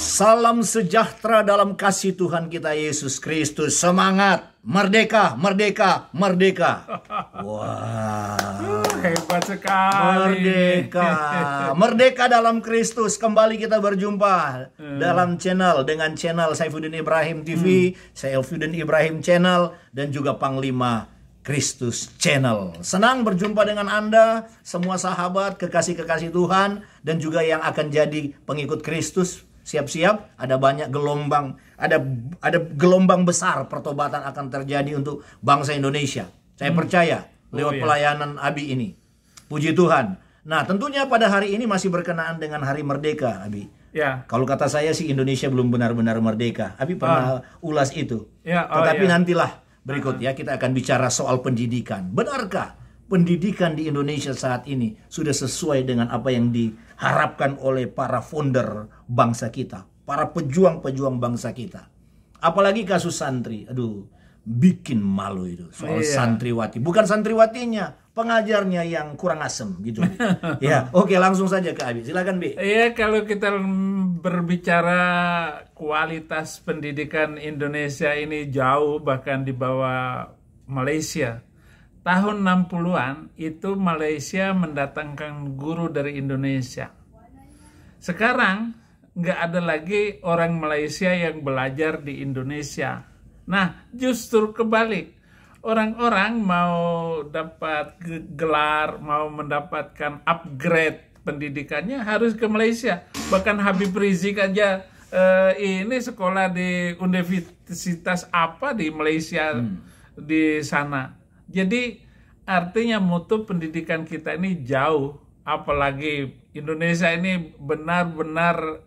Salam sejahtera dalam kasih Tuhan kita Yesus Kristus. Semangat, merdeka, merdeka, merdeka. Wah, hebat sekali. merdeka, merdeka dalam Kristus. Kembali kita berjumpa dalam dengan channel Saifuddin Ibrahim TV, Saifuddin Ibrahim Channel, dan juga Panglima Kristus Channel. Senang berjumpa dengan Anda, semua sahabat, kekasih-kekasih Tuhan, dan juga yang akan jadi pengikut Kristus. Siap-siap, ada banyak gelombang, ada gelombang besar pertobatan akan terjadi untuk bangsa Indonesia. Saya percaya lewat pelayanan Abi ini. Puji Tuhan. Nah, tentunya pada hari ini masih berkenaan dengan Hari Merdeka, Abi. Ya. Kalau kata saya sih Indonesia belum benar-benar merdeka. Abi pernah ulas itu. Ya, Tetapi nantilah berikut ya kita akan bicara soal pendidikan. Benarkah pendidikan di Indonesia saat ini sudah sesuai dengan apa yang diharapkan oleh para founder bangsa kita, para pejuang-pejuang bangsa kita? Apalagi kasus santri, aduh, bikin malu itu soal santriwati. Bukan santriwatinya, pengajarnya yang kurang asem gitu. Ya, oke, langsung saja ke Abi. Silakan, Bi. Iya, kalau kita berbicara kualitas pendidikan Indonesia ini jauh bahkan di bawah Malaysia. Tahun 60-an itu Malaysia mendatangkan guru dari Indonesia. Sekarang nggak ada lagi orang Malaysia yang belajar di Indonesia. Nah, justru kebalik. Orang-orang mau dapat gelar, mau mendapatkan upgrade pendidikannya harus ke Malaysia. Bahkan Habib Rizik aja ini sekolah di universitas apa di Malaysia di sana. Jadi artinya mutu pendidikan kita ini jauh, apalagi Indonesia ini benar-benar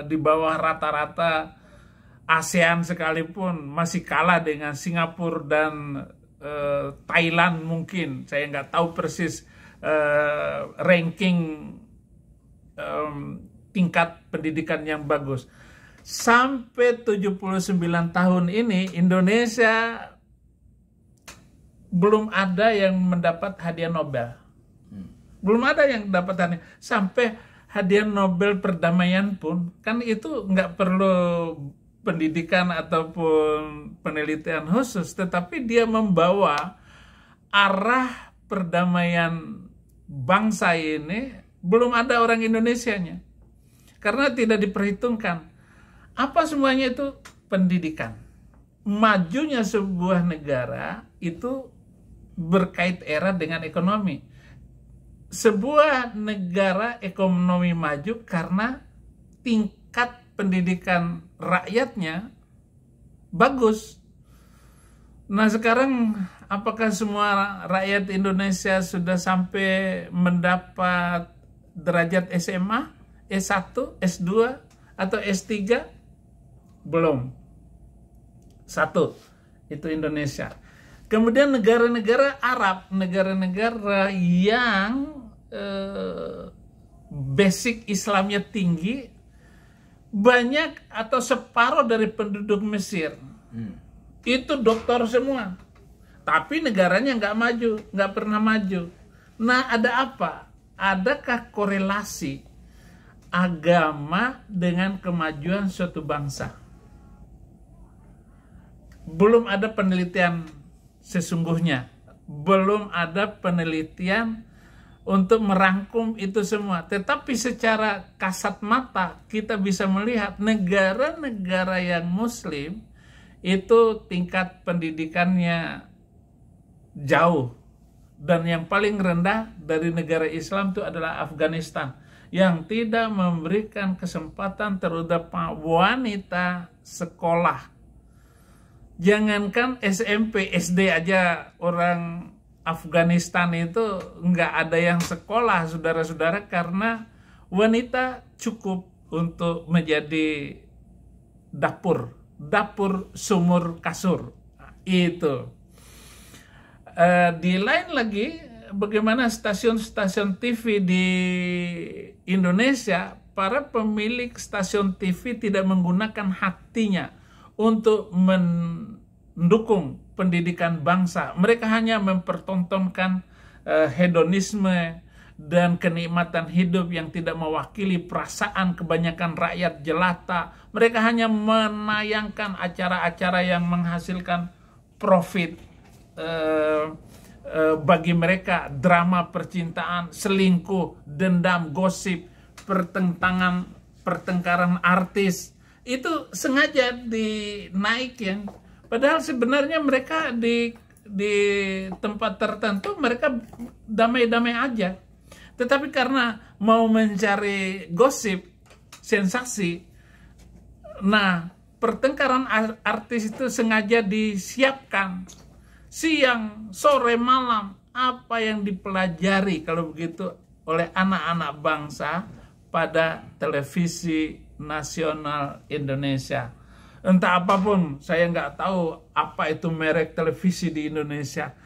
di bawah rata-rata ASEAN sekalipun masih kalah dengan Singapura dan Thailand mungkin. Saya nggak tahu persis ranking tingkat pendidikan yang bagus. Sampai 79 tahun ini Indonesia belum ada yang mendapat hadiah Nobel. Belum ada yang dapat hadiah. Sampai hadiah Nobel perdamaian pun, kan itu nggak perlu pendidikan ataupun penelitian khusus, tetapi dia membawa arah perdamaian bangsa ini, belum ada orang Indonesianya. Karena tidak diperhitungkan. Apa semuanya itu? Pendidikan. Majunya sebuah negara itu berkait erat dengan ekonomi. Sebuah negara ekonomi maju karena tingkat pendidikan rakyatnya bagus. Nah, sekarang apakah semua rakyat Indonesia sudah sampai mendapat derajat SMA, S1, S2, atau S3? Belum. Satu, itu Indonesia. Kemudian negara-negara Arab, negara-negara yang basic Islamnya tinggi, banyak atau separuh dari penduduk Mesir. Itu doktor semua. Tapi negaranya nggak maju, nggak pernah maju. Nah, ada apa? Adakah korelasi agama dengan kemajuan suatu bangsa? Belum ada penelitian sesungguhnya. Belum ada penelitian untuk merangkum itu semua. Tetapi secara kasat mata kita bisa melihat negara-negara yang muslim itu tingkat pendidikannya jauh. Dan yang paling rendah dari negara Islam itu adalah Afghanistan, yang tidak memberikan kesempatan terutama wanita sekolah. Jangankan SMP, SD aja orang Afghanistan itu nggak ada yang sekolah, saudara-saudara, karena wanita cukup untuk menjadi dapur sumur kasur. Itu. Di lain lagi, bagaimana stasiun-stasiun TV di Indonesia, para pemilik stasiun TV tidak menggunakan hatinya untuk mendukung pendidikan bangsa. Mereka hanya mempertontonkan hedonisme, dan kenikmatan hidup yang tidak mewakili perasaan kebanyakan rakyat jelata. Mereka hanya menayangkan acara-acara yang menghasilkan profit bagi mereka, drama percintaan, selingkuh, dendam, gosip, pertengkaran artis. Itu sengaja dinaikin. Padahal sebenarnya mereka di tempat tertentu mereka damai-damai aja. Tetapi karena mau mencari gosip, sensasi, nah pertengkaran artis itu sengaja disiapkan. Siang, sore, malam, apa yang dipelajari kalau begitu oleh anak-anak bangsa pada televisi nasional Indonesia. Entah apapun, saya nggak tahu apa itu merek televisi di Indonesia.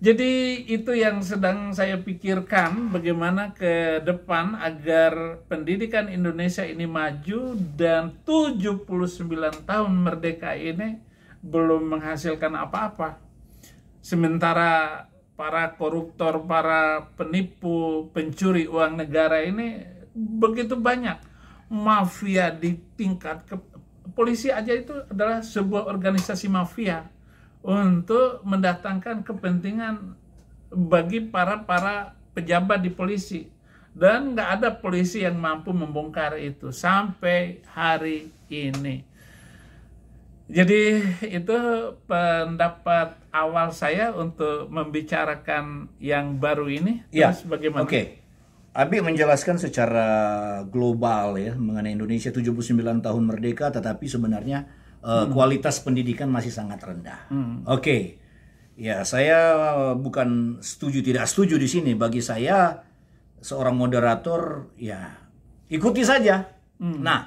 Jadi itu yang sedang saya pikirkan, bagaimana ke depan agar pendidikan Indonesia ini maju dan 79 tahun merdeka ini belum menghasilkan apa-apa. Sementara para koruptor, para penipu, pencuri uang negara ini begitu banyak. Mafia di tingkat polisi aja itu adalah sebuah organisasi mafia untuk mendatangkan kepentingan bagi para pejabat di polisi, dan nggak ada polisi yang mampu membongkar itu sampai hari ini. Jadi itu pendapat awal saya untuk membicarakan yang baru ini. Terus bagaimana? Oke. Abi menjelaskan secara global ya mengenai Indonesia 79 tahun merdeka, tetapi sebenarnya kualitas pendidikan masih sangat rendah. Oke. Ya, saya bukan tidak setuju di sini. Bagi saya seorang moderator ya ikuti saja. Nah,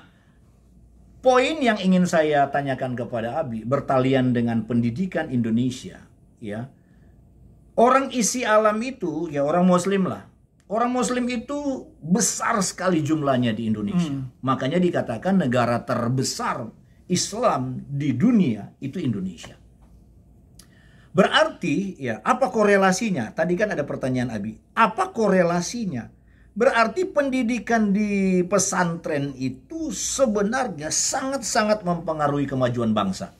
poin yang ingin saya tanyakan kepada Abi bertalian dengan pendidikan Indonesia, ya. Orang isi alam itu ya orang muslim lah. Orang muslim itu besar sekali jumlahnya di Indonesia. Makanya dikatakan negara terbesar Islam di dunia itu Indonesia. Berarti ya apa korelasinya? Tadi kan ada pertanyaan Abi. Apa korelasinya? Berarti pendidikan di pesantren itu sebenarnya sangat-sangat mempengaruhi kemajuan bangsa.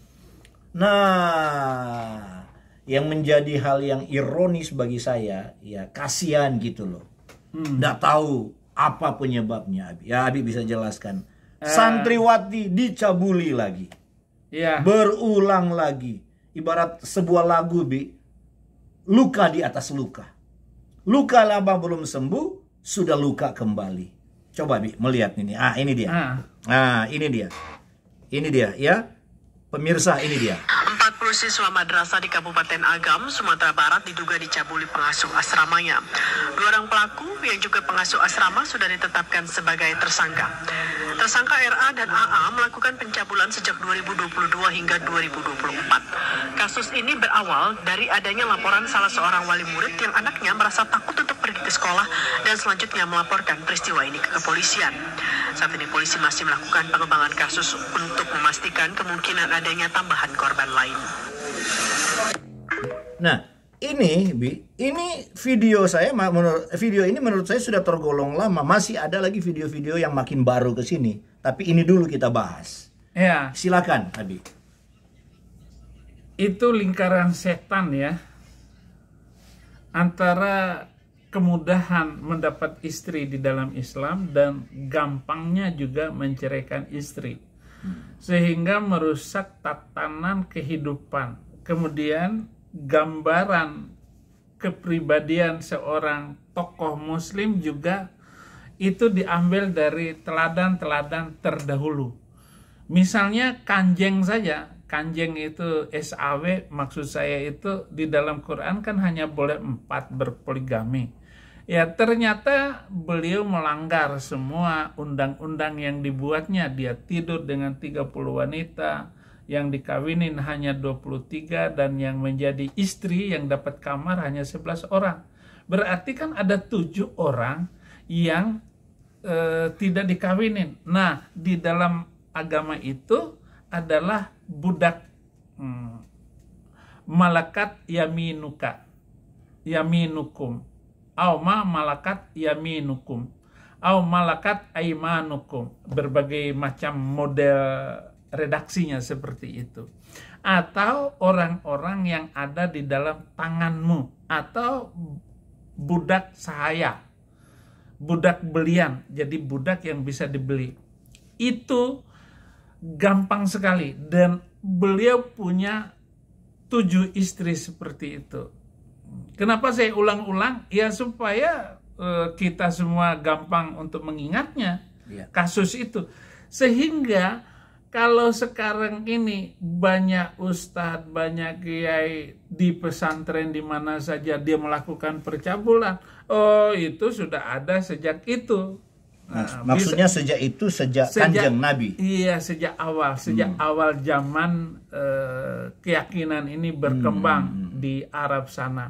Nah, yang menjadi hal yang ironis bagi saya, ya kasihan gitu loh. Nggak tahu apa penyebabnya, Abi. Ya, Abi bisa jelaskan. Santriwati dicabuli lagi. Berulang lagi. Ibarat sebuah lagu, Bi. Luka di atas luka. Luka lama belum sembuh, sudah luka kembali. Coba, Bi, melihat ini. Ini dia. Ini dia. Ini dia, ya. Pemirsa, ini dia. 40 siswa madrasah di Kabupaten Agam, Sumatera Barat diduga dicabuli pengasuh asramanya. 2 orang pelaku yang juga pengasuh asrama sudah ditetapkan sebagai tersangka. Tersangka RA dan AA melakukan pencabulan sejak 2022 hingga 2024. Kasus ini berawal dari adanya laporan salah seorang wali murid yang anaknya merasa takut untuk pergi ke sekolah dan selanjutnya melaporkan peristiwa ini ke kepolisian. Saat ini polisi masih melakukan pengembangan kasus untuk memastikan kemungkinan adanya tambahan korban lain. Nah, ini video saya, video ini menurut saya sudah tergolong lama. Masih ada lagi video-video yang makin baru ke sini. Tapi ini dulu kita bahas. Ya. Silakan, Abi. Itu lingkaran setan ya. Antara kemudahan mendapat istri di dalam Islam dan gampangnya juga menceraikan istri. Sehingga merusak tatanan kehidupan. Kemudian gambaran kepribadian seorang tokoh muslim juga itu diambil dari teladan-teladan terdahulu. Misalnya kanjeng saja. Kanjeng itu SAW, maksud saya itu di dalam Quran kan hanya boleh 4 berpoligami. Ya ternyata beliau melanggar semua undang-undang yang dibuatnya. Dia tidur dengan 30 wanita, yang dikawinin hanya 23, dan yang menjadi istri yang dapat kamar hanya 11 orang. Berarti kan ada 7 orang yang tidak dikawinin. Nah, di dalam agama itu adalah budak malakat yaminukum. au ma malakat yaminukum, au malakat aimanukum. Berbagai macam model redaksinya seperti itu. Atau orang-orang yang ada di dalam tanganmu, atau budak sahaya, budak belian, jadi budak yang bisa dibeli. Itu gampang sekali, dan beliau punya 7 istri seperti itu. Kenapa saya ulang-ulang? Ya supaya kita semua gampang untuk mengingatnya, kasus itu. Sehingga kalau sekarang ini banyak ustadz, banyak kiai di pesantren di mana saja dia melakukan percabulan, oh itu sudah ada sejak itu. Maksudnya sejak Kanjeng Nabi. Iya, sejak awal zaman keyakinan ini berkembang di Arab sana.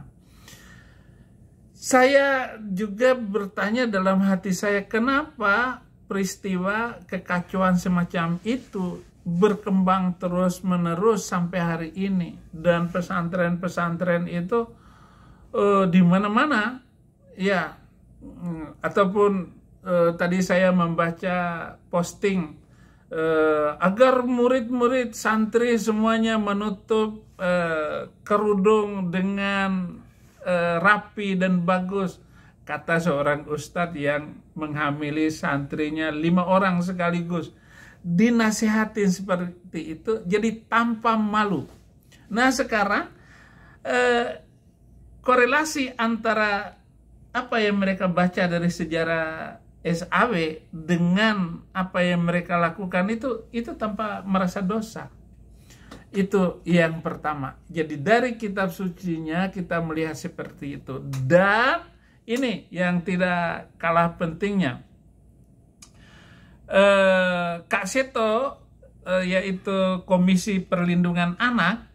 Saya juga bertanya dalam hati saya, kenapa peristiwa kekacauan semacam itu berkembang terus-menerus sampai hari ini, dan pesantren-pesantren itu di mana-mana, ya, ataupun tadi saya membaca posting agar murid-murid santri semuanya menutup kerudung dengan rapi dan bagus. Kata seorang ustadz yang menghamili santrinya 5 orang sekaligus, dinasihatin seperti itu, jadi tanpa malu. Nah sekarang korelasi antara apa yang mereka baca dari sejarah SAW dengan apa yang mereka lakukan itu tanpa merasa dosa. Itu yang pertama. Jadi dari kitab sucinya kita melihat seperti itu. Dan ini yang tidak kalah pentingnya, Kak Seto, yaitu Komisi Perlindungan Anak,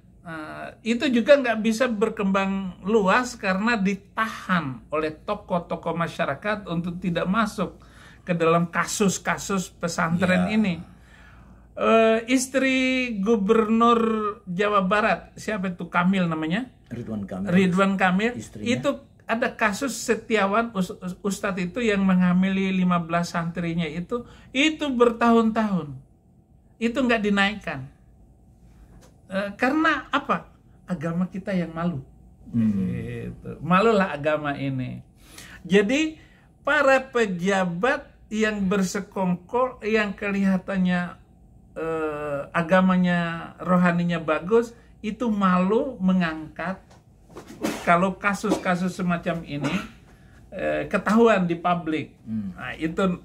itu juga nggak bisa berkembang luas karena ditahan oleh tokoh-tokoh masyarakat untuk tidak masuk ke dalam kasus-kasus pesantren ini. Istri Gubernur Jawa Barat, siapa itu, Kamil namanya? Ridwan Kamil. Istrinya. Itu ada kasus Setiawan, Ustadz itu yang menghamili 15 santrinya itu bertahun-tahun. Itu nggak dinaikkan. Karena apa? Agama kita yang malu. Gitu. Malulah agama ini. Jadi para pejabat yang bersekongkol, yang kelihatannya agamanya, rohaninya bagus, itu malu mengangkat kalau kasus-kasus semacam ini ketahuan di publik. Nah, itu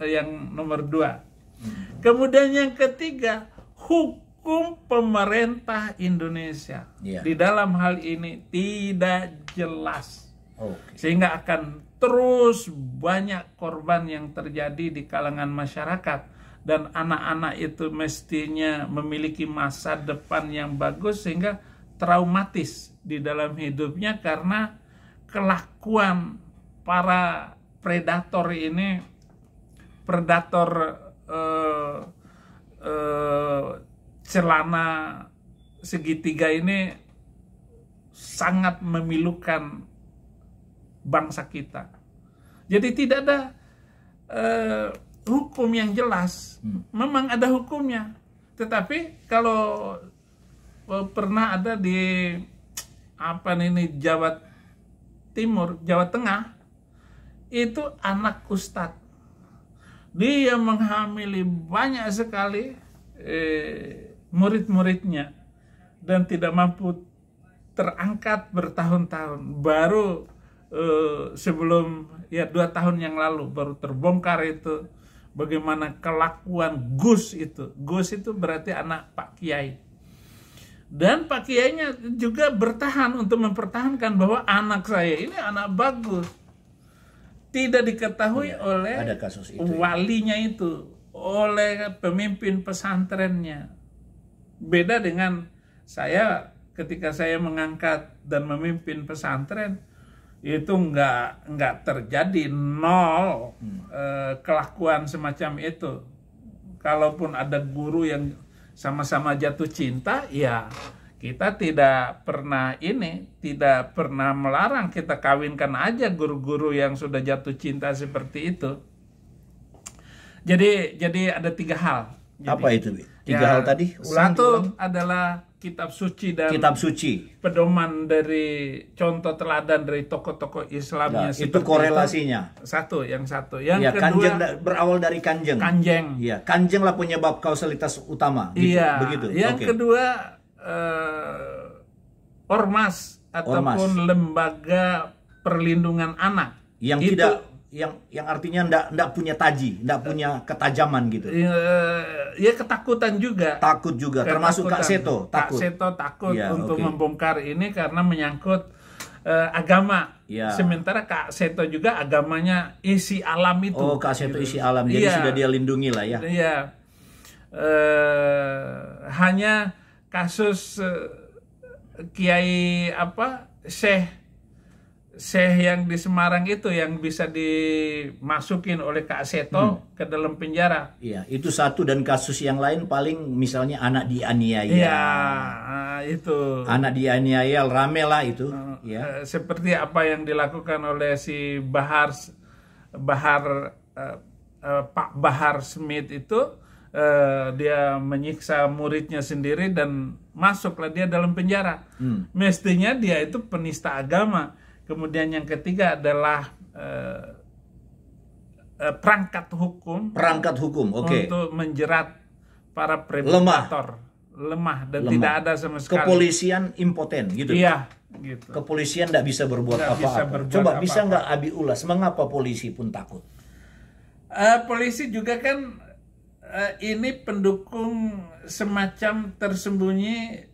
yang nomor 2. Kemudian yang ketiga, hukum pemerintah Indonesia di dalam hal ini tidak jelas. Sehingga akan terus banyak korban yang terjadi di kalangan masyarakat. Dan anak-anak itu mestinya memiliki masa depan yang bagus, sehingga traumatis di dalam hidupnya karena kelakuan para predator ini, predator celana segitiga ini sangat memilukan bangsa kita. Jadi tidak ada hukum yang jelas. Memang ada hukumnya, tetapi kalau pernah ada di Jawa Timur, Jawa Tengah, itu anak ustadz, dia menghamili banyak sekali murid-muridnya dan tidak mampu terangkat bertahun-tahun. Baru sebelum 2 tahun yang lalu baru terbongkar itu bagaimana kelakuan Gus itu. Gus itu berarti anak Pak Kiai. Dan Pak Kiainya juga bertahan untuk mempertahankan bahwa anak saya ini anak bagus. Tidak diketahui oleh walinya itu, oleh pemimpin pesantrennya. Beda dengan saya ketika saya mengangkat dan memimpin pesantren, itu nggak terjadi, nol kelakuan semacam itu. Kalaupun ada guru yang sama-sama jatuh cinta, ya kita tidak pernah melarang, kita kawinkan aja guru-guru yang sudah jatuh cinta seperti itu. Jadi ada 3 hal. Apa itu, Bi? 3 hal tadi? Satu adalah kitab suci dan pedoman dari contoh teladan dari tokoh-tokoh Islamnya. Itu korelasinya. Yang kedua, Kanjeng berawal dari Kanjeng. Iya, Kanjeng lah penyebab kausalitas utama. Gitu. Iya. Begitu. Yang kedua, ormas ataupun lembaga perlindungan anak. Yang yang artinya ndak punya taji, ndak punya ketajaman gitu. Ya ketakutan juga. Takut juga, termasuk Kak Seto takut. Kak Seto takut untuk membongkar ini karena menyangkut agama. Ya. Sementara Kak Seto juga agamanya isi alam itu. Oh, Kak Seto isi alam, jadi sudah dia lindungi lah ya. Iya. Hanya kasus Kiai Syekh yang di Semarang itu yang bisa dimasukin oleh Kak Seto ke dalam penjara. Iya, itu satu, dan kasus yang lain paling misalnya anak dianiaya. Iya, itu. Anak dianiaya rame lah itu. Seperti apa yang dilakukan oleh si Pak Bahar Smith itu, dia menyiksa muridnya sendiri dan masuklah dia dalam penjara. Mestinya dia itu penista agama. Kemudian yang ketiga adalah perangkat hukum. Untuk menjerat para predator. Lemah dan tidak ada sama sekali. Kepolisian impoten gitu. Iya, gitu. Kepolisian tidak bisa berbuat apa-apa. Coba bisa nggak Abi ulas mengapa polisi pun takut? Polisi juga kan ini pendukung semacam tersembunyi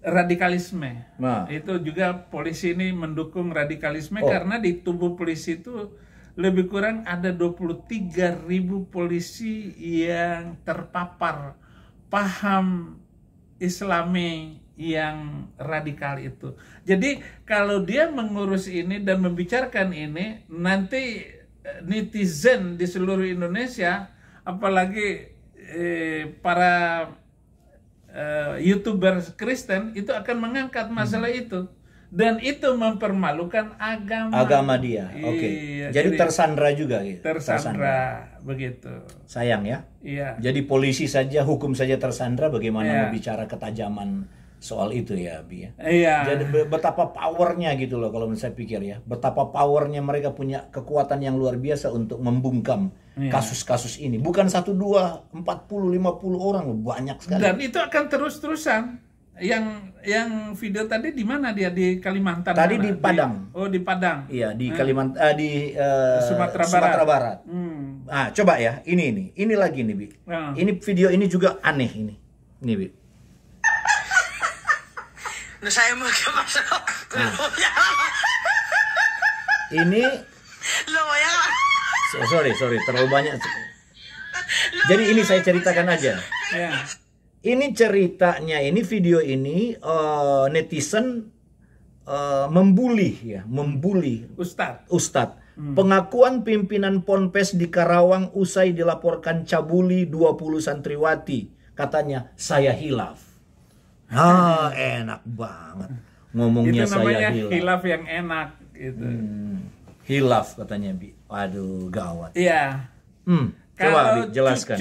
radikalisme. Itu juga polisi ini mendukung radikalisme karena di tubuh polisi itu lebih kurang ada 23.000 polisi yang terpapar paham Islami yang radikal itu. Jadi kalau dia mengurus ini dan membicarakan ini, nanti netizen di seluruh Indonesia, apalagi para YouTuber Kristen itu akan mengangkat masalah itu, dan itu mempermalukan agama dia. Jadi tersandra juga gitu. Tersandra begitu. Sayang ya. Iya. Jadi polisi saja, hukum saja tersandra, bagaimana mau bicara ketajaman soal itu ya, Bi ya. Iya. Jadi betapa powernya gitu loh kalau saya pikir ya. Betapa powernya mereka punya kekuatan yang luar biasa untuk membungkam kasus-kasus ini. Bukan 1, 2, 40, 50 orang, banyak sekali. Dan itu akan terus-terusan. Yang video tadi di mana dia? Di Kalimantan? Tadi di Padang. Di Padang. Iya, di Kalimantan, di Sumatera Barat. Nah, coba ya, ini lagi nih, Bi. Ini video ini juga aneh ini. Ini, Bi. Saya mau ke masuk. Ini sorry, terlalu banyak. Jadi ini saya ceritakan aja. Ini ceritanya, ini video ini netizen membuli Ustadz. Pengakuan pimpinan Ponpes di Karawang usai dilaporkan cabuli 20 santriwati. Katanya saya hilaf. Enak banget ngomongnya. Itu namanya saya hilaf yang enak gitu. Hilaf katanya, Bi. Waduh, gawat. Iya. Coba Bi, jelaskan.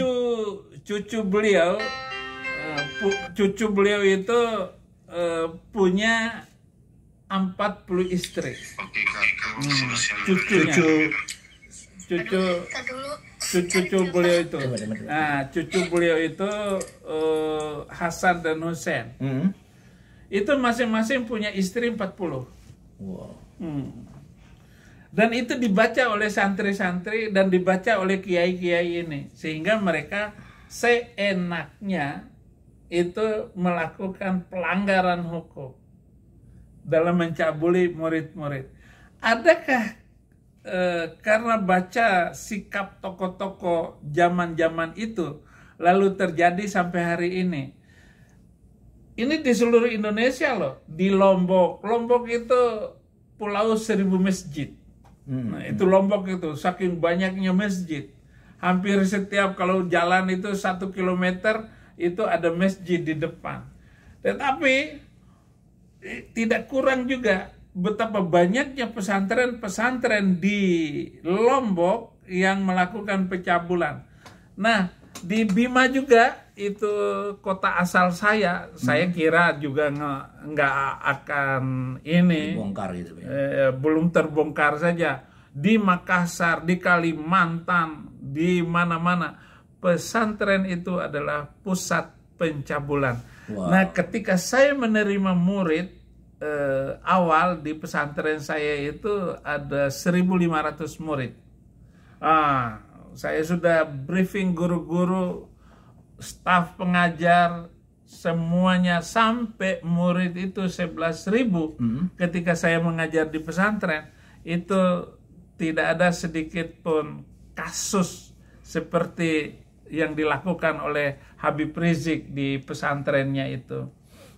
Cucu beliau itu punya 40 istri. Cucu beliau itu. Nah, cucu beliau itu Hasan dan Hussein. Itu masing-masing punya istri 40. Wow. Dan itu dibaca oleh santri-santri dan dibaca oleh kiai-kiai ini, sehingga mereka seenaknya itu melakukan pelanggaran hukum dalam mencabuli murid-murid. Adakah karena baca sikap tokoh-tokoh zaman-zaman itu lalu terjadi sampai hari ini? Ini di seluruh Indonesia loh. Di Lombok itu pulau 1000 masjid. Nah, itu Lombok itu saking banyaknya masjid. Hampir setiap kalau jalan itu 1 kilometer itu ada masjid di depan. Tetapi tidak kurang juga betapa banyaknya pesantren-pesantren di Lombok yang melakukan pencabulan. Nah, di Bima juga, itu kota asal saya kira juga nggak akan ini Dibongkar gitu ya. belum terbongkar saja. Di Makassar, di Kalimantan, di mana-mana pesantren itu adalah pusat pencabulan. Wow. Nah, ketika saya menerima murid awal di pesantren saya itu ada 1.500 murid. Saya sudah briefing guru-guru, staf pengajar, semuanya sampai murid itu 11.000. Ketika saya mengajar di pesantren, itu tidak ada sedikit pun kasus seperti yang dilakukan oleh Habib Rizik di pesantrennya itu.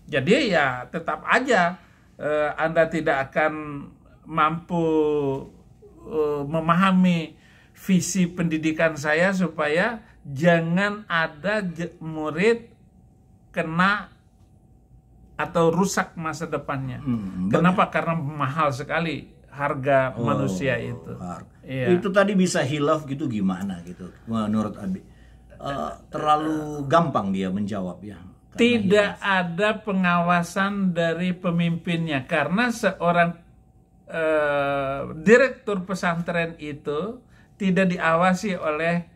Jadi ya tetap aja Anda tidak akan mampu memahami visi pendidikan saya supaya jangan ada murid kena atau rusak masa depannya. Kenapa? Karena mahal sekali harga manusia itu. Iya. Itu tadi bisa hilaf gitu gimana gitu menurut Abi? Terlalu gampang dia menjawab ya. Tidak ada pengawasan dari pemimpinnya karena seorang direktur pesantren itu tidak diawasi oleh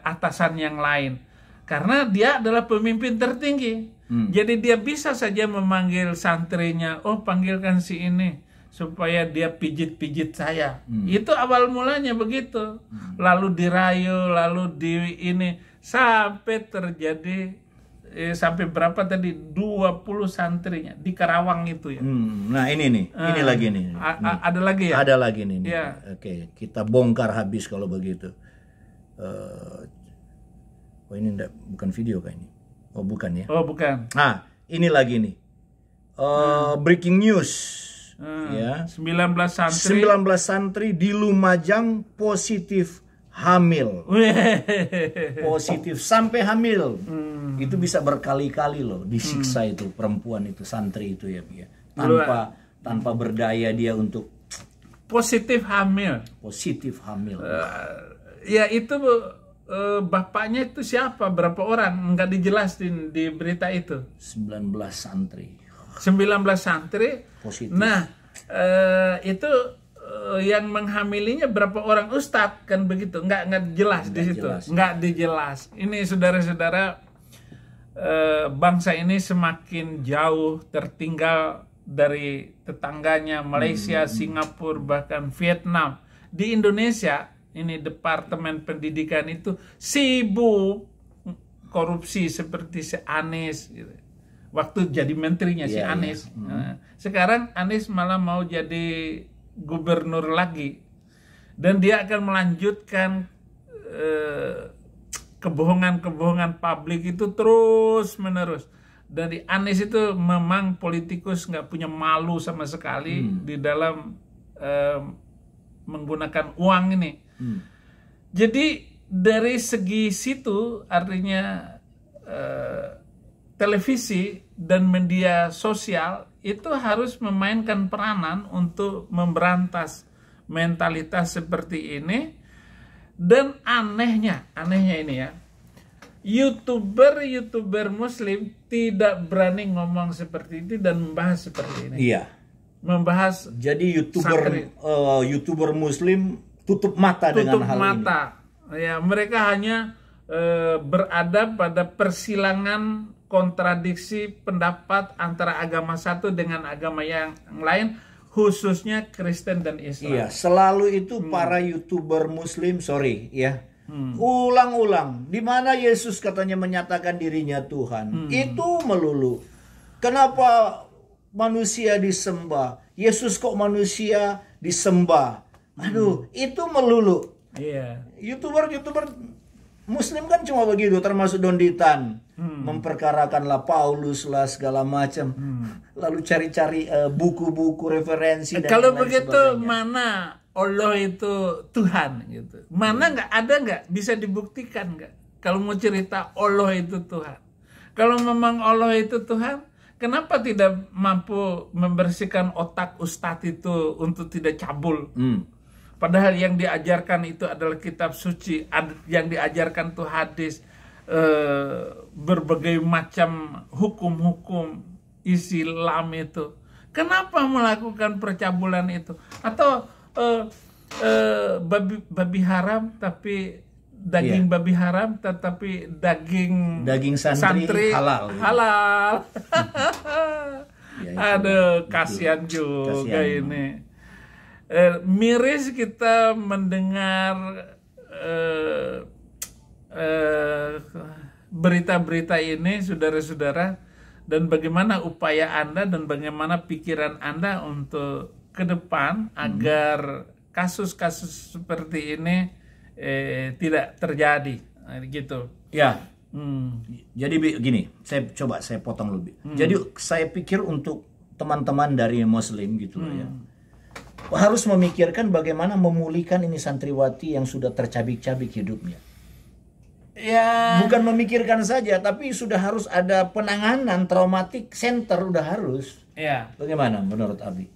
atasan yang lain karena dia adalah pemimpin tertinggi. Jadi dia bisa saja memanggil santrinya, panggilkan si ini supaya dia pijit-pijit saya. Itu awal mulanya begitu. Lalu dirayu, lalu di ini sampai terjadi sampai berapa tadi 20 santrinya di Karawang itu ya. Nah ini nih, ini lagi nih. Ada lagi ya? Ada lagi nih. Ya. Oke, kita bongkar habis kalau begitu. Ini bukan video kah ini? Oh bukan ya? Oh bukan. Nah ini lagi nih. Breaking news. Ya. 19 santri di Lumajang positif hamil. Positif sampai hamil. Itu bisa berkali-kali loh disiksa itu perempuan itu, santri itu ya. Tanpa berdaya dia untuk positif hamil. Positif hamil. Ya itu bapaknya itu siapa? Berapa orang? Enggak dijelasin di berita itu. 19 santri. 19 santri. Positif. Nah, itu yang menghamilinya berapa orang ustadz kan begitu? Enggak jelas di situ. Enggak dijelas. Ini saudara-saudara, bangsa ini semakin jauh tertinggal dari tetangganya Malaysia, Singapura, bahkan Vietnam. Di Indonesia ini Departemen Pendidikan itu sibuk korupsi seperti si Anies gitu. Waktu jadi menterinya si Anies. Nah, sekarang Anies malah mau jadi gubernur lagi. Dan dia akan melanjutkan kebohongan-kebohongan publik itu terus menerus. Dari Anies itu memang politikus nggak punya malu sama sekali di dalam menggunakan uang ini. Jadi dari segi situ artinya televisi dan media sosial itu harus memainkan peranan untuk memberantas mentalitas seperti ini. Dan anehnya ini ya, YouTuber Muslim tidak berani ngomong seperti itu dan membahas seperti ini. Iya. Membahas. Jadi YouTuber Muslim tutup mata dengan hal mata. Ini. Ya, mereka hanya berada pada persilangan kontradiksi pendapat antara agama satu dengan agama yang lain, khususnya Kristen dan Islam. Iya, selalu itu para YouTuber Muslim, ulang-ulang di mana Yesus katanya menyatakan dirinya Tuhan. Itu melulu. Kenapa manusia disembah? Yesus kok manusia disembah? Aduh, itu melulu. Iya. YouTuber Muslim kan cuma begitu, termasuk Donditan. Memperkarakanlah Paulus lah segala macam. Lalu cari-cari buku-buku referensi dan kalau lain begitu sebagainya. Mana Allah itu Tuhan gitu. Mana nggak bisa dibuktikan nggak? Kalau mau cerita Allah itu Tuhan. Kalau memang Allah itu Tuhan, kenapa tidak mampu membersihkan otak ustadz itu untuk tidak cabul? Padahal yang diajarkan itu adalah kitab suci, yang diajarkan itu hadis, berbagai macam hukum-hukum Islam itu. Kenapa melakukan percabulan itu? Atau babi haram tapi daging babi haram, tetapi daging santri halal. Aduh, kasihan juga ini. Miris kita mendengar berita-berita ini, saudara-saudara, dan bagaimana upaya Anda dan bagaimana pikiran Anda untuk ke depan agar kasus-kasus seperti ini tidak terjadi, gitu. Ya. Jadi gini, saya potong lebih. Jadi saya pikir untuk teman-teman dari Muslim gitu loh ya, harus memikirkan bagaimana memulihkan ini santriwati yang sudah tercabik-cabik hidupnya. Ya. Bukan memikirkan saja, tapi sudah harus ada penanganan traumatik center, udah harus. Ya. Bagaimana menurut Abi?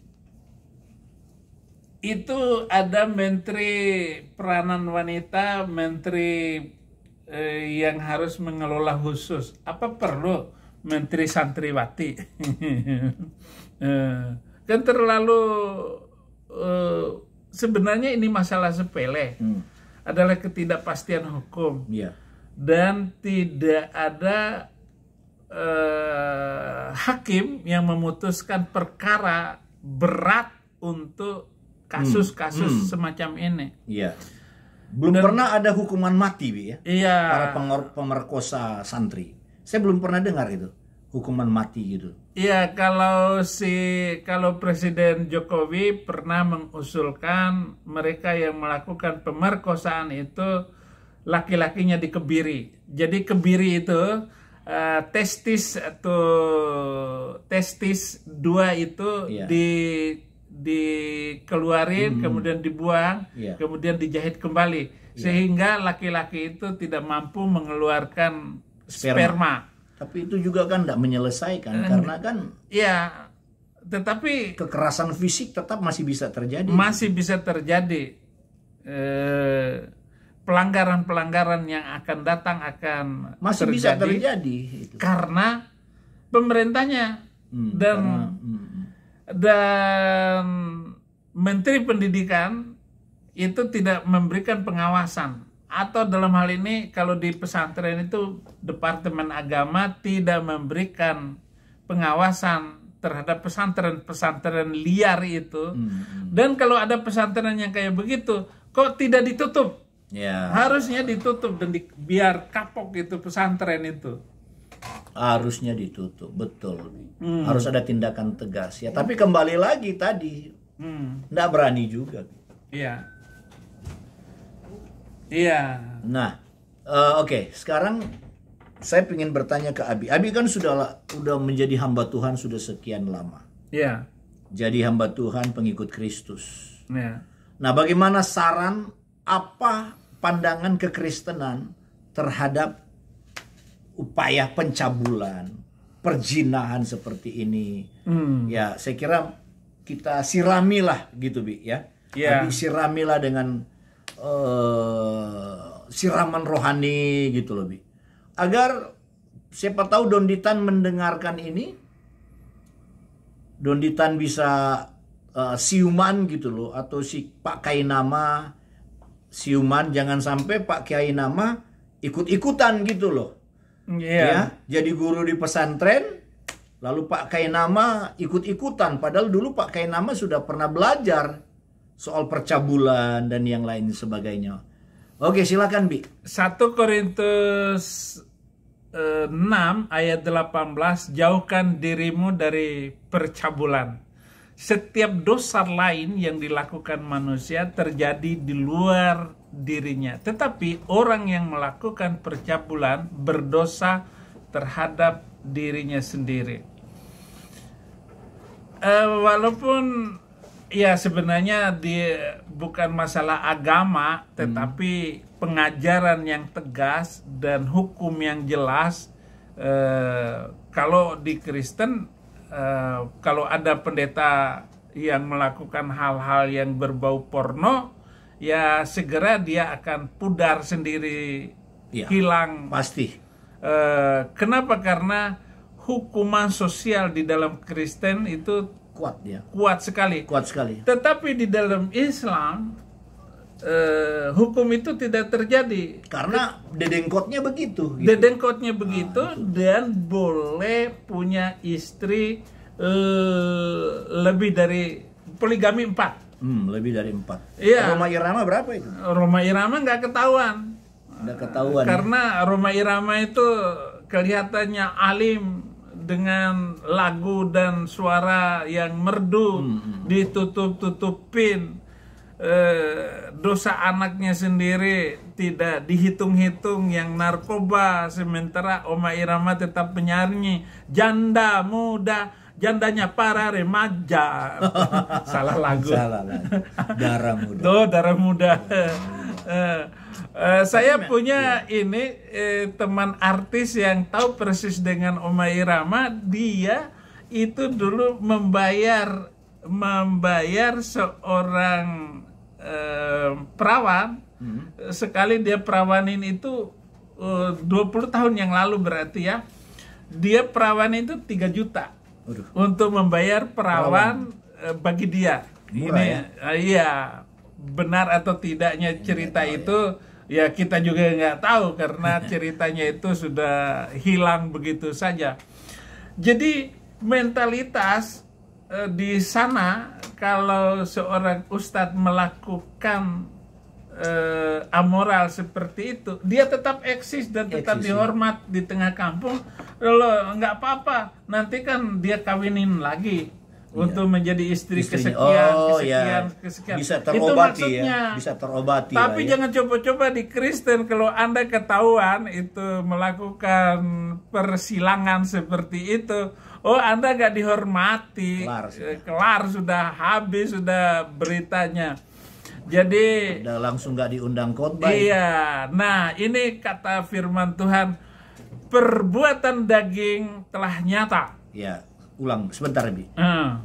Itu ada Menteri Peranan Wanita, Menteri yang harus mengelola khusus. Apa perlu Menteri Santriwati? Kan terlalu sebenarnya ini masalah sepele. Adalah ketidakpastian hukum. Iya. Dan tidak ada hakim yang memutuskan perkara berat untuk kasus-kasus semacam ini. Iya. Belum pernah ada hukuman mati, Bi, ya? Iya. Para pemerkosa santri. Saya belum pernah dengar itu, hukuman mati gitu. Iya, kalau Presiden Jokowi pernah mengusulkan mereka yang melakukan pemerkosaan itu laki-lakinya dikebiri. Jadi kebiri itu testis dua itu dikeluarin, kemudian dibuang, kemudian dijahit kembali, sehingga laki-laki itu tidak mampu mengeluarkan sperma. Tapi itu juga kan tidak menyelesaikan, karena kan tetapi kekerasan fisik tetap masih bisa terjadi. Masih bisa terjadi. Pelanggaran-pelanggaran yang akan datang akan masih terjadi, bisa terjadi itu. Karena pemerintahnya dan Menteri Pendidikan itu tidak memberikan pengawasan, atau dalam hal ini kalau di pesantren itu Departemen Agama tidak memberikan pengawasan terhadap pesantren-pesantren liar itu. Dan kalau ada pesantren yang kayak begitu, kok tidak ditutup? Ya. Harusnya ditutup dan biar kapok itu pesantren itu. Harusnya ditutup, betul. Harus ada tindakan tegas ya. Tapi kembali lagi tadi, nggak berani juga. Iya. Iya. Nah, oke. Sekarang saya ingin bertanya ke Abi. Abi kan sudah menjadi hamba Tuhan sudah sekian lama. Iya. Jadi hamba Tuhan, pengikut Kristus. Iya. Nah, bagaimana saran, apa pandangan kekristenan terhadap upaya pencabulan, perjinahan seperti ini? Ya, saya kira kita siramilah gitu, Bi, ya. Yeah. Siramilah dengan siraman rohani gitu loh, Bi. Agar siapa tahu Donditan mendengarkan ini, Donditan bisa siuman gitu loh, atau si Pak Kainama siuman, jangan sampai Pak Kiai Nama ikut-ikutan gitu loh. Ya, jadi guru di pesantren, lalu Pak Kainama ikut-ikutan, padahal dulu Pak Kainama sudah pernah belajar soal percabulan dan yang lain sebagainya. Oke, silakan, Bi. 1 Korintus 6 ayat 18, jauhkan dirimu dari percabulan. Setiap dosa lain yang dilakukan manusia terjadi di luar dirinya. Tetapi orang yang melakukan percabulan berdosa terhadap dirinya sendiri. Walaupun ya sebenarnya bukan masalah agama, tetapi pengajaran yang tegas dan hukum yang jelas Kalau di Kristen, kalau ada pendeta yang melakukan hal-hal yang berbau porno, ya segera dia akan pudar sendiri, Iya, hilang. pasti. Kenapa? Karena hukuman sosial di dalam Kristen itu Kuat dia. kuat sekali. Kuat sekali. Tetapi di dalam Islam, hukum itu tidak terjadi. Karena dedengkotnya begitu. Gitu. Dedengkotnya begitu, dan boleh punya istri lebih dari poligami 4. Lebih dari 4. Iya. Roma Irama berapa itu? Roma Irama nggak ketahuan. Udah ketahuan. Karena Roma Irama itu kelihatannya alim dengan lagu dan suara yang merdu, ditutup-tutupin. Dosa anaknya sendiri tidak dihitung-hitung, yang narkoba, sementara Oma Irama tetap menyanyi janda muda, jandanya para remaja. Salah lagu. Salah lagi. Darah muda. Tuh, darah muda. Saya punya ini teman artis yang tahu persis dengan Oma Irama. Dia itu dulu membayar seorang perawan. Sekali dia perawanin itu 20 tahun yang lalu berarti ya. Dia perawan itu 3 juta. Waduh. Untuk membayar perawan bagi dia. Murah, Ini iya, benar atau tidaknya cerita itu ya kita juga nggak tahu, karena ceritanya itu sudah hilang begitu saja. Jadi mentalitas di sana, kalau seorang ustadz melakukan amoral seperti itu, dia tetap eksis dan tetap dihormat di tengah kampung. Lalu nggak apa-apa, nanti kan dia kawinin lagi untuk menjadi istri kesekian. Bisa Itu terobati maksudnya. ya. Bisa terobati. Tapi lah, ya. jangan coba-coba di Kristen, kalau Anda ketahuan itu melakukan persilangan seperti itu, oh Anda gak dihormati, kelar sudah habis sudah beritanya. Jadi udah langsung gak diundang khotbah. iya, nah ini kata firman Tuhan, perbuatan daging telah nyata. Ya, ulang sebentar Bi.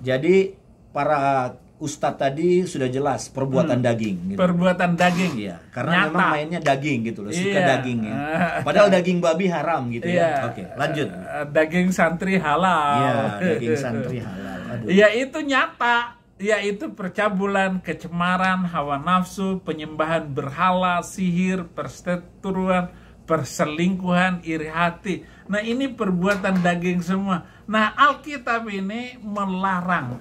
Jadi para ustadz tadi sudah jelas perbuatan daging. Gitu. Perbuatan daging. Iya, karena nyata. memang mainnya daging gitu loh, suka Iya. daging ya. Padahal daging babi haram gitu Iya. ya. Oke, lanjut. Daging santri halal. Iya, daging santri halal. Aduh. Ya itu nyata, yaitu percabulan, kecemaran, hawa nafsu, penyembahan berhala, sihir, perseteruan, perselingkuhan, iri hati. Nah ini perbuatan daging semua. Nah Alkitab ini melarang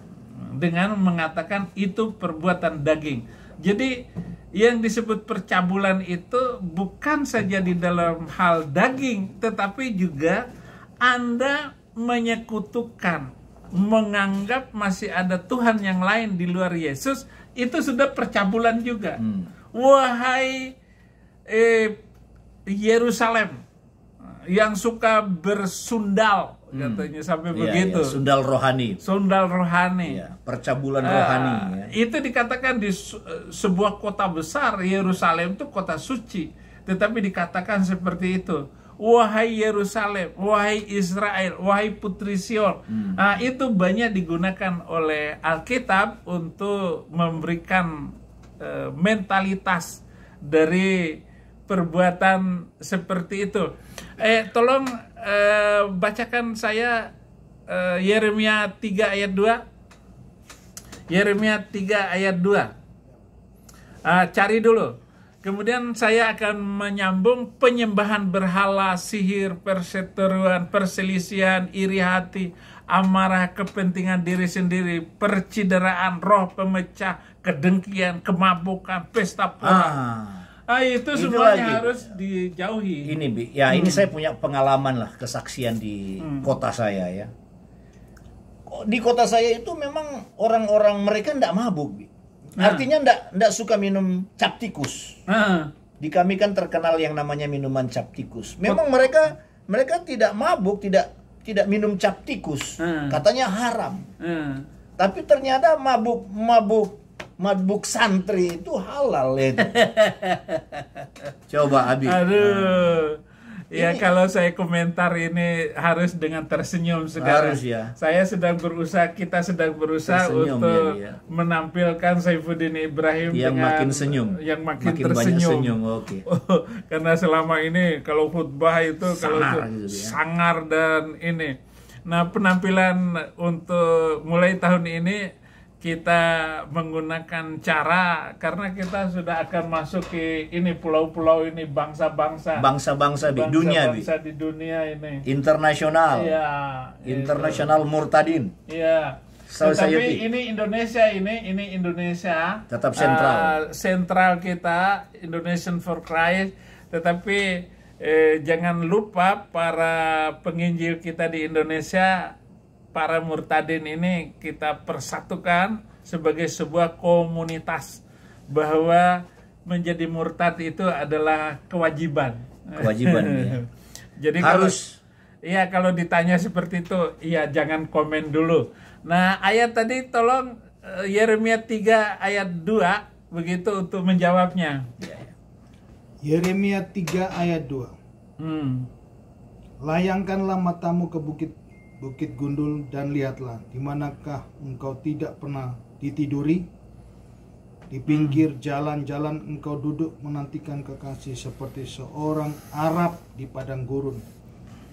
dengan mengatakan itu perbuatan daging. Jadi yang disebut percabulan itu bukan saja di dalam hal daging, tetapi juga Anda menyekutukan, menganggap masih ada Tuhan yang lain di luar Yesus, itu sudah percabulan juga. Wahai Yerusalem yang suka bersundal, katanya sampai begitu. Iya, sundal rohani. Sundal rohani. Iya, percabulan rohani. Ya. Itu dikatakan di sebuah kota besar, Yerusalem itu kota suci. Tetapi dikatakan seperti itu. Wahai Yerusalem, wahai Israel, wahai Putri Sion. Nah, itu banyak digunakan oleh Alkitab untuk memberikan mentalitas dari perbuatan seperti itu. Tolong bacakan saya Yeremia 3 ayat 2. Yeremia 3 ayat 2. Cari dulu. Kemudian saya akan menyambung penyembahan berhala, sihir, perseteruan, perselisihan, iri hati, amarah, kepentingan diri sendiri, percideraan, roh pemecah, kedengkian, kemabukan, pesta pora. Itu semuanya harus dijauhi. Ini Bi, ya ini saya punya pengalaman lah, kesaksian di kota saya ya. Di kota saya itu memang orang-orang mereka ndak mabuk Bi. Artinya ndak suka minum cap tikus. Di kami kan terkenal yang namanya minuman cap tikus. Memang mereka tidak mabuk, tidak minum cap tikus. Katanya haram. Tapi ternyata mabuk santri itu halal itu. Coba Abi. Aduh. Ya, kalau saya komentar ini harus dengan tersenyum sekarang. Harus, ya. Kita sedang berusaha Tersenyum, untuk ya. menampilkan Saifuddin Ibrahim yang dengan makin senyum, yang makin banyak tersenyum. senyum. Oke. Karena selama ini kalau khutbah itu Sangar kalau gitu ya. sangar dan ini. Nah, penampilan untuk mulai tahun ini kita menggunakan cara, karena kita sudah akan masuk ke ini pulau-pulau ini, bangsa-bangsa Bangsa-bangsa di dunia, Bi. bangsa di dunia ini. Internasional. Iya. Internasional Murtadin. Iya. Society. Tetapi ini Indonesia ini Indonesia. Tetap sentral. Sentral kita, Indonesian for Christ. Tetapi jangan lupa para penginjil kita di Indonesia, para murtadin ini kita persatukan sebagai sebuah komunitas, bahwa menjadi murtad itu adalah kewajiban. Kewajiban, ya. Jadi Harus. kalau ditanya seperti itu, iya, jangan komen dulu. Nah, ayat tadi tolong Yeremia 3 ayat 2 begitu untuk menjawabnya. Yeremia 3 ayat 2. Layangkanlah matamu ke bukit gundul dan lihatlah, di manakah engkau tidak pernah ditiduri? Di pinggir jalan-jalan engkau duduk menantikan kekasih seperti seorang Arab di padang gurun.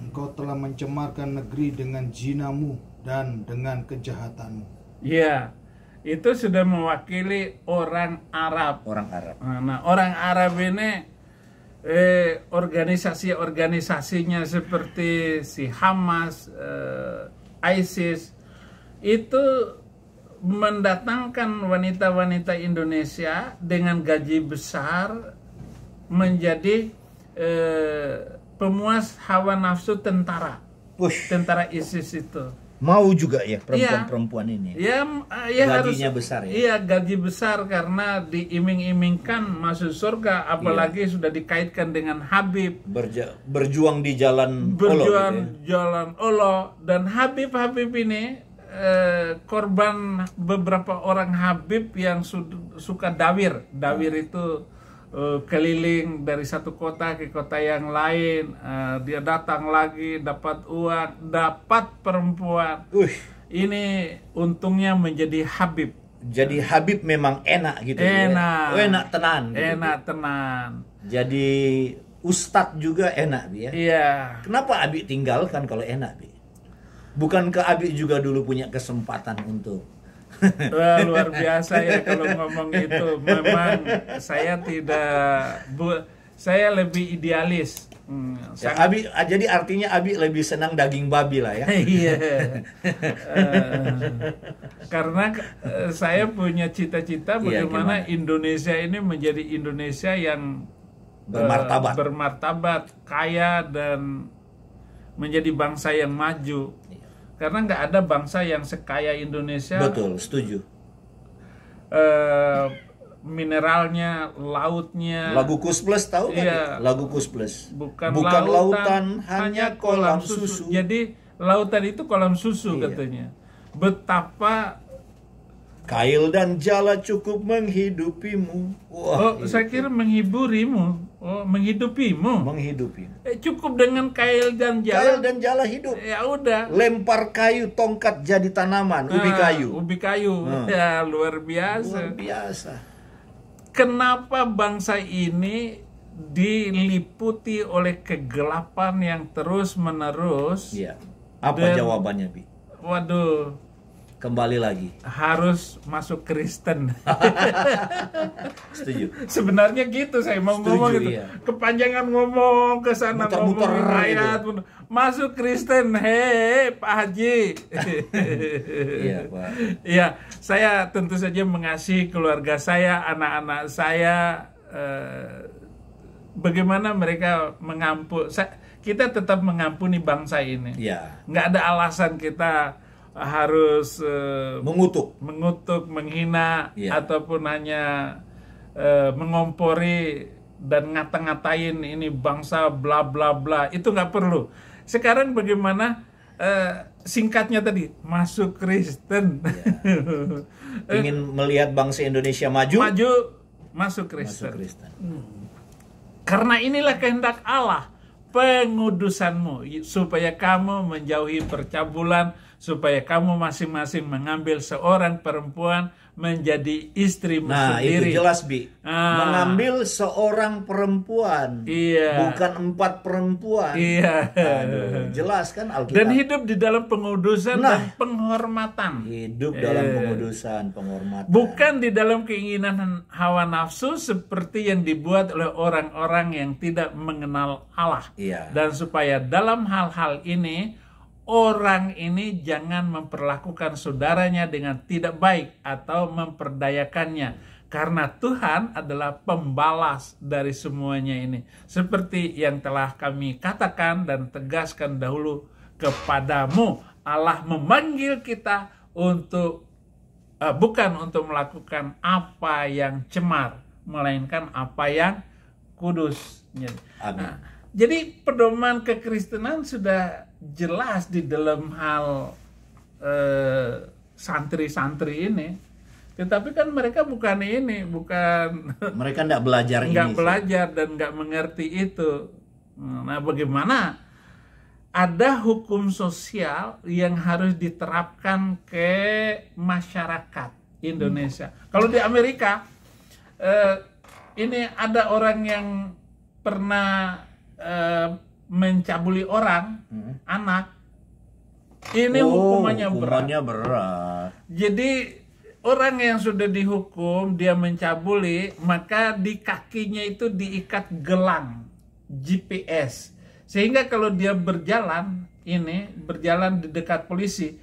Engkau telah mencemarkan negeri dengan zinamu dan dengan kejahatanmu. Iya, itu sudah mewakili orang Arab. Orang Arab. Nah, orang Arab ini organisasi-organisasinya seperti si Hamas, ISIS itu mendatangkan wanita-wanita Indonesia dengan gaji besar menjadi pemuas hawa nafsu tentara. Tentara ISIS itu. Mau juga ya perempuan-perempuan ini. Ya gajinya harus, besar ya. Iya, gaji besar karena diiming-imingkan masuk surga, apalagi sudah dikaitkan dengan Habib. Berjuang di jalan jalan Allah, dan Habib ini korban beberapa orang Habib yang suka dawir. Dawir itu keliling dari satu kota ke kota yang lain, dia datang lagi, dapat uang, dapat perempuan. Ini untungnya menjadi Habib. Jadi Habib memang enak gitu. Enak. Ya. Enak tenan. Enak tenan. Jadi Ustadz juga enak ya. Iya. Kenapa Abi tinggalkan kalau enak, Bi? Bukankah Abi juga dulu punya kesempatan untuk Wah, luar biasa ya kalau ngomong itu. Memang saya saya lebih idealis. Ya, Abi, jadi artinya Abi lebih senang daging babi lah ya. Iya. Karena saya punya cita-cita bagaimana Indonesia ini menjadi Indonesia yang bermartabat, kaya, dan menjadi bangsa yang maju. Karena nggak ada bangsa yang sekaya Indonesia. Betul, setuju. Mineralnya, lautnya. Lagu Kus Plus tahu kan? Iya. Lagu Kus Plus. Bukan lautan, hanya kolam susu. Jadi lautan itu kolam susu katanya. Betapa kail dan jala cukup menghidupimu. Wah, saya kira menghiburimu. Menghidupimu. Cukup dengan kail dan jala. Kail dan jala hidup. Ya udah. Lempar kayu, tongkat jadi tanaman, ubi kayu. Ya, luar biasa. Luar biasa. Kenapa bangsa ini diliputi oleh kegelapan yang terus-menerus? Iya. Apa jawabannya, Bi? Waduh. Kembali lagi. Harus masuk Kristen. Setuju. Sebenarnya gitu saya mau ngomong gitu. Iya. Kepanjangan ngomong ke sana, ngomong ayat. Gitu. Masuk Kristen. Hei, Pak Haji. Iya, Pak. Iya, saya tentu saja mengasihi keluarga saya, anak-anak saya. Bagaimana mereka kita tetap mengampuni bangsa ini. Iya. Nggak ada alasan kita harus mengutuk, menghina, ataupun hanya mengompori dan ngata-ngatain ini bangsa bla bla bla. Itu nggak perlu. Sekarang bagaimana singkatnya tadi, masuk Kristen. Ingin melihat bangsa Indonesia maju, masuk Kristen. Masuk Kristen. Karena inilah kehendak Allah. pengudusanmu, supaya kamu menjauhi percabulan, supaya kamu masing-masing mengambil seorang perempuan menjadi istrimu sendiri. Itu jelas, Bi. Mengambil seorang perempuan, bukan 4 perempuan. Aduh, jelas kan Alkitab. Dan hidup di dalam pengudusan dan penghormatan. Hidup dalam pengudusan, penghormatan. Bukan di dalam keinginan hawa nafsu seperti yang dibuat oleh orang-orang yang tidak mengenal Allah. Dan supaya dalam hal-hal ini, orang ini jangan memperlakukan saudaranya dengan tidak baik atau memperdayakannya, karena Tuhan adalah pembalas dari semuanya ini. Seperti yang telah kami katakan dan tegaskan dahulu kepadamu, Allah memanggil kita untuk bukan untuk melakukan apa yang cemar, melainkan apa yang kudus. Jadi pedoman kekristenan sudah jelas di dalam hal santri-santri ini, tetapi kan mereka bukan mereka tidak belajar dan nggak mengerti itu. Nah, bagaimana ada hukum sosial yang harus diterapkan ke masyarakat Indonesia? Kalau di Amerika ini ada orang yang pernah mencabuli orang, anak, ini hukumannya berat. Jadi orang yang sudah dihukum, dia mencabuli, maka di kakinya itu diikat gelang GPS, sehingga kalau dia berjalan di dekat polisi,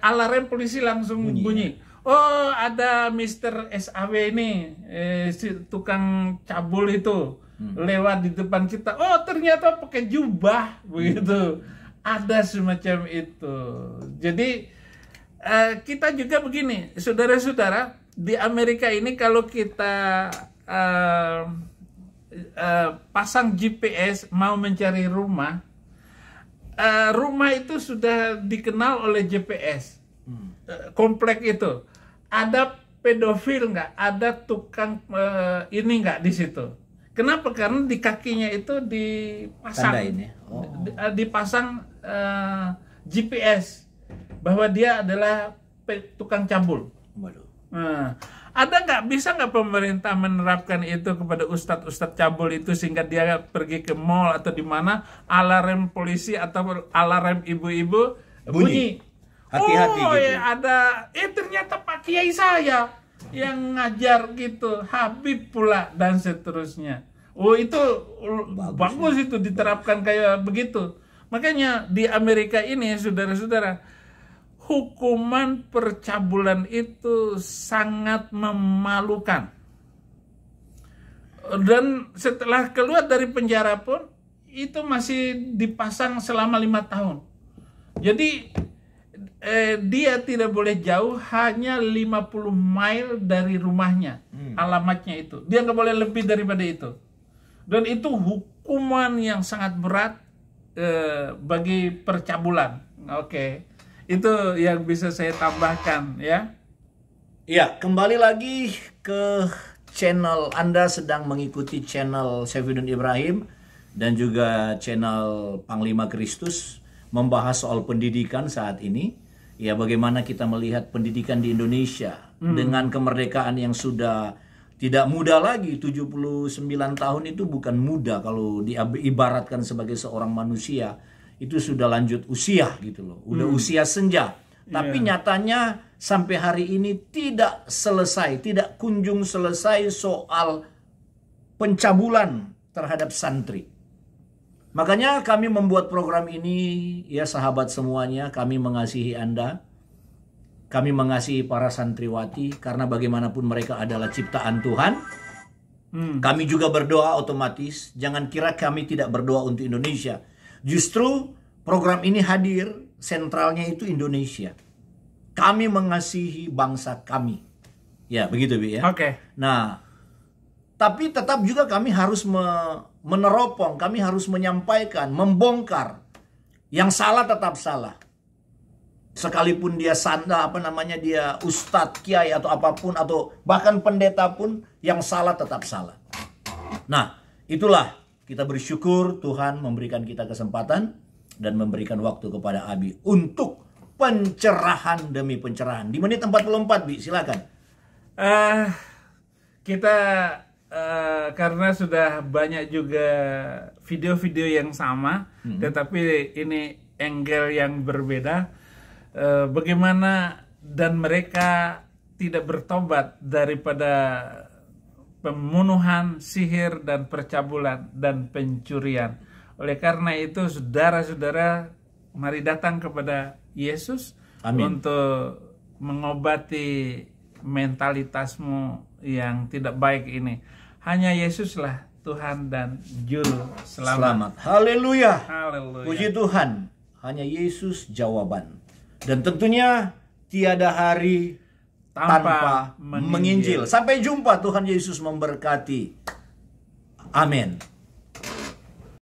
alarm polisi langsung bunyi. Oh, ada Mr. SAW ini, si tukang cabul itu lewat di depan kita. Oh, ternyata pakai jubah begitu. Ada semacam itu. Jadi kita juga begini, saudara-saudara, di Amerika ini kalau kita pasang GPS mau mencari rumah, rumah itu sudah dikenal oleh GPS. Komplek itu ada pedofil nggak, ada tukang ini nggak di situ. Kenapa? Karena di kakinya itu dipasang GPS bahwa dia adalah tukang cabul. Nah, bisa nggak pemerintah menerapkan itu kepada ustadz cabul itu, sehingga dia pergi ke mall atau di mana alarm polisi atau alarm ibu-ibu bunyi. Hati-hati gitu. Ada ternyata Pak Kiai saya yang ngajar gitu, Habib pula, dan seterusnya. Itu bagus itu diterapkan kayak begitu. Makanya di Amerika ini, saudara-saudara, hukuman percabulan itu sangat memalukan. Dan setelah keluar dari penjara pun itu masih dipasang selama 5 tahun. Jadi dia tidak boleh jauh, hanya 50 mile dari rumahnya, alamatnya itu. Dia nggak boleh lebih daripada itu. Dan itu hukuman yang sangat berat bagi percabulan. Oke. Itu yang bisa saya tambahkan, ya. Ya, kembali lagi ke channel. Anda sedang mengikuti channel Saifuddin Ibrahim dan juga channel Panglima Kristus, membahas soal pendidikan saat ini. Ya, bagaimana kita melihat pendidikan di Indonesia dengan kemerdekaan yang sudah tidak muda lagi. 79 tahun itu bukan muda kalau diibaratkan sebagai seorang manusia. Itu sudah lanjut usia gitu loh. Udah usia senja. Tapi nyatanya sampai hari ini tidak selesai, tidak kunjung selesai soal pencabulan terhadap santri. Makanya kami membuat program ini, ya sahabat semuanya, kami mengasihi Anda. Kami mengasihi para santriwati karena bagaimanapun mereka adalah ciptaan Tuhan. Kami juga berdoa otomatis. Jangan kira kami tidak berdoa untuk Indonesia. Justru program ini hadir, sentralnya itu Indonesia. Kami mengasihi bangsa kami. Ya, begitu Bi ya. Oke. Nah, tapi tetap juga kami harus meneropong, kami harus menyampaikan, membongkar. Yang salah tetap salah. Sekalipun dia dia ustadz, kiai atau apapun, atau bahkan pendeta pun, yang salah tetap salah. Nah, itulah Kita bersyukur Tuhan memberikan kita kesempatan dan memberikan waktu kepada Abi untuk pencerahan demi pencerahan. Di menit 44, Bi, silakan. Kita karena sudah banyak juga video-video yang sama, tetapi ini angle yang berbeda. Bagaimana dan mereka tidak bertobat daripada pembunuhan, sihir, dan percabulan, dan pencurian. Oleh karena itu, saudara-saudara, mari datang kepada Yesus. Amin. Untuk mengobati mentalitasmu yang tidak baik ini. Hanya Yesuslah Tuhan dan Juru Selamat. Haleluya. Haleluya. Puji Tuhan. Hanya Yesus jawaban. Dan tentunya tiada hari tanpa menginjil. Sampai jumpa, Tuhan Yesus memberkati. Amin.